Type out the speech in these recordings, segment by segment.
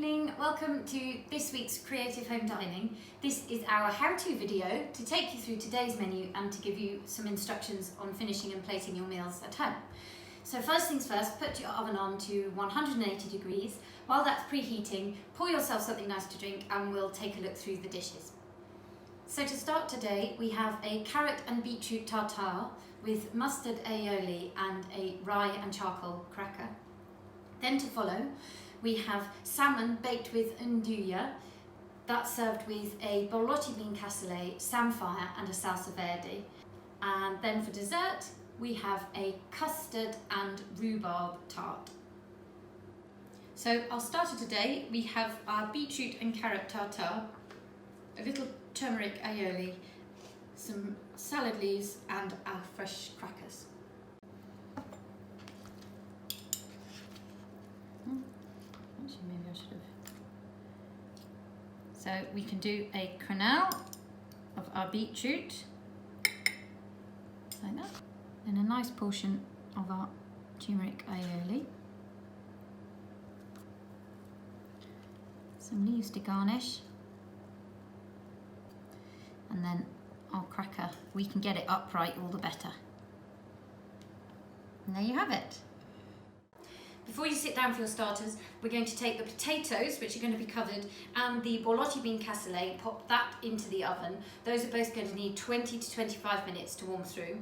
evening, welcome to this week's Creative Home Dining. This is our how-to video to take you through today's menu and to give you some instructions on finishing and plating your meals at home. So first things first, put your oven on to 180 degrees. While that's preheating, pour yourself something nice to drink and we'll take a look through the dishes. So to start today, we have a carrot and beetroot tartare with mustard aioli and a rye and charcoal cracker. Then to follow, we have salmon baked with Nduja. That's served with a borlotti bean cassoulet, samphire and a salsa verde. And then for dessert, we have a custard and rhubarb tart. So our starter today, we have our beetroot and carrot tartare, a little turmeric aioli, some salad leaves and our fresh crackers. Actually, maybe I should have. So we can do a quenelle of our beetroot, like that, and a nice portion of our turmeric aioli. Some leaves to garnish, and then our cracker. We can get it upright, all the better. And there you have it. Before you sit down for your starters, we're going to take the potatoes, which are going to be covered, and the borlotti bean cassoulet, and pop that into the oven. Those are both going to need 20 to 25 minutes to warm through.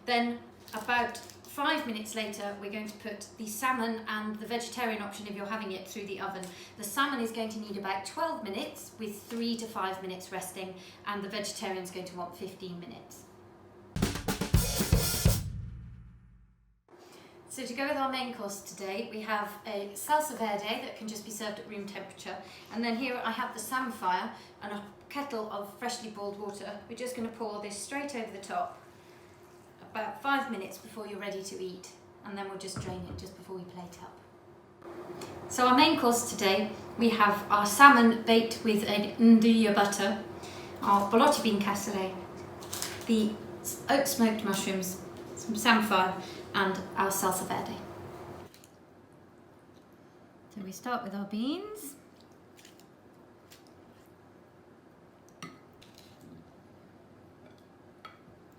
Then about 5 minutes later, we're going to put the salmon and the vegetarian option if you're having it through the oven. The salmon is going to need about 12 minutes with 3 to 5 minutes resting, and the vegetarian is going to want 15 minutes. So to go with our main course today, we have a salsa verde that can just be served at room temperature. And then here I have the samphire and a kettle of freshly boiled water. We're just going to pour this straight over the top about 5 minutes before you're ready to eat. And then we'll just drain it just before we plate up. So our main course today, we have our salmon baked with a Nduja butter, our borlotti bean cassoulet, the oat smoked mushrooms, some samphire, and our salsa verde. So we start with our beans.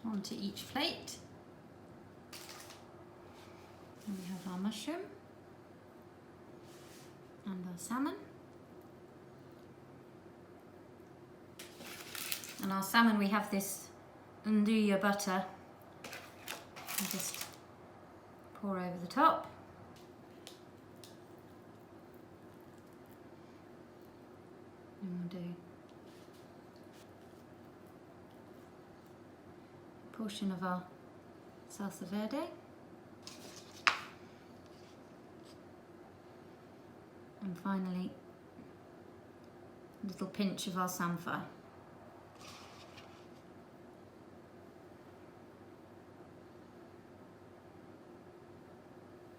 Onto each plate. And we have our mushroom and our salmon. And our salmon, we have this Nduja butter. And just pour over the top. And we'll do a portion of our salsa verde. And finally, a little pinch of our samphire.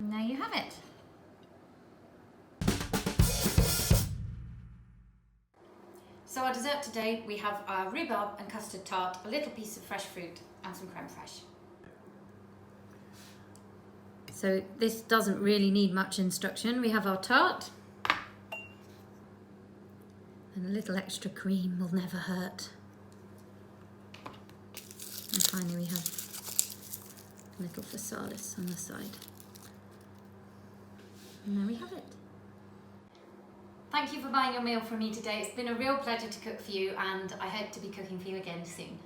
And there you have it. So our dessert today, we have our rhubarb and custard tart, a little piece of fresh fruit and some creme fraiche. So this doesn't really need much instruction. We have our tart and a little extra cream will never hurt. And finally we have a little physalis on the side. And there we have it. Thank you for buying your meal from me today. It's been a real pleasure to cook for you, and I hope to be cooking for you again soon.